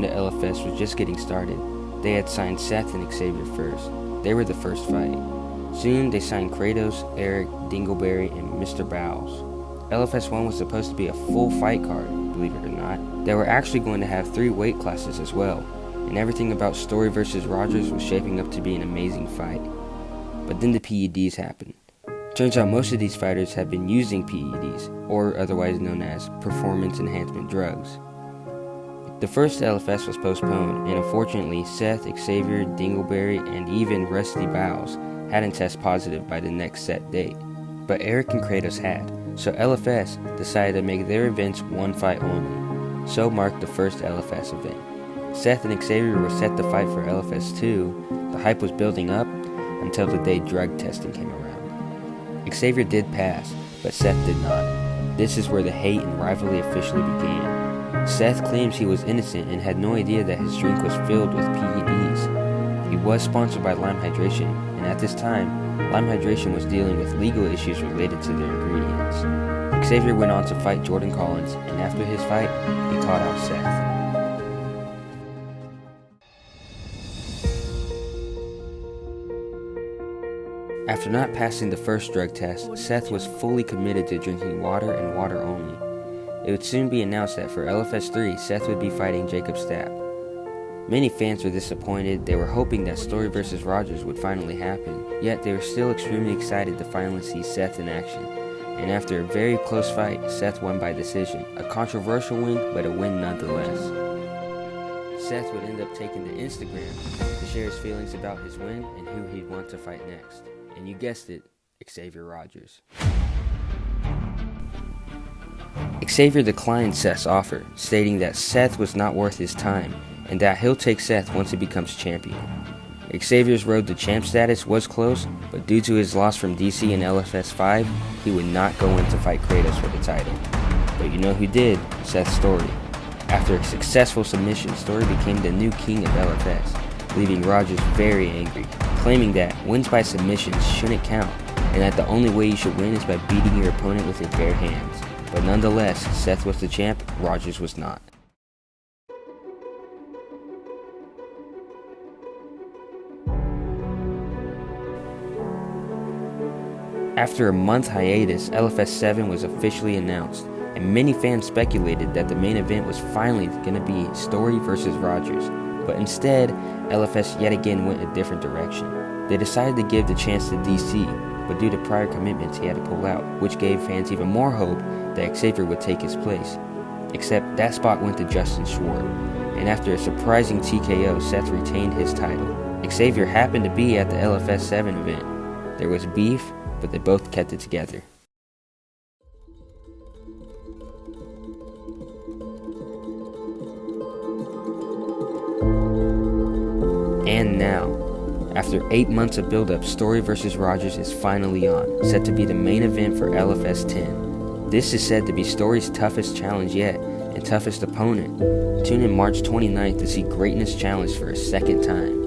when the LFS was just getting started, they had signed Seth and Xavier first. They were the first fight. Soon, they signed Kratos, Eric, Dingleberry, and Mr. Bowles. LFS 1 was supposed to be a full fight card, believe it or not. They were actually going to have 3 weight classes as well, and everything about Storey vs. Rogers was shaping up to be an amazing fight. But then the PEDs happened. Turns out most of these fighters have been using PEDs, or otherwise known as performance enhancement drugs. The first LFS was postponed, and unfortunately Seth, Xavier, Dingleberry, and even Rusty Bowles hadn't tested positive by the next set date. But Eric and Kratos had, so LFS decided to make their events one fight only. So marked the first LFS event. Seth and Xavier were set to fight for LFS 2. The hype was building up until the day drug testing came around. Xavier did pass, but Seth did not. This is where the hate and rivalry officially began. Seth claims he was innocent and had no idea that his drink was filled with PEDs. He was sponsored by Lime Hydration, and at this time, Lime Hydration was dealing with legal issues related to their ingredients. Xavier went on to fight Jordan Collins, and after his fight, he caught out Seth. After not passing the first drug test, Seth was fully committed to drinking water and water only. It would soon be announced that for LFS 3, Seth would be fighting Jacob Stapp. Many fans were disappointed. They were hoping that Storey vs. Rogers would finally happen, yet they were still extremely excited to finally see Seth in action. And after a very close fight, Seth won by decision. A controversial win, but a win nonetheless. Seth would end up taking to Instagram to share his feelings about his win and who he'd want to fight next. And you guessed it, Xavier Rogers. Xavier declined Seth's offer, stating that Seth was not worth his time, and that he'll take Seth once he becomes champion. Xavier's road to champ status was close, but due to his loss from DC in LFS 5, he would not go in to fight Kratos for the title. But you know who did? Seth Storey. After a successful submission, Storey became the new king of LFS, leaving Rogers very angry, claiming that wins by submissions shouldn't count, and that the only way you should win is by beating your opponent with your bare hands. But nonetheless, Seth was the champ, Rogers was not. After a month hiatus, LFS 7 was officially announced, and many fans speculated that the main event was finally going to be Storey vs. Rogers. But instead, LFS yet again went a different direction. They decided to give the chance to DC, but due to prior commitments he had to pull out, which gave fans even more hope that Xavier would take his place. Except that spot went to Justin Schwartz, and after a surprising TKO, Seth retained his title. Xavier happened to be at the LFS 7 event. There was beef, but they both kept it together. And now, after 8 months of build-up, Storey vs. Rogers is finally on, set to be the main event for LFS 10. This is said to be Storey's toughest challenge yet, and toughest opponent. Tune in March 29th to see Greatness challenged for a second time.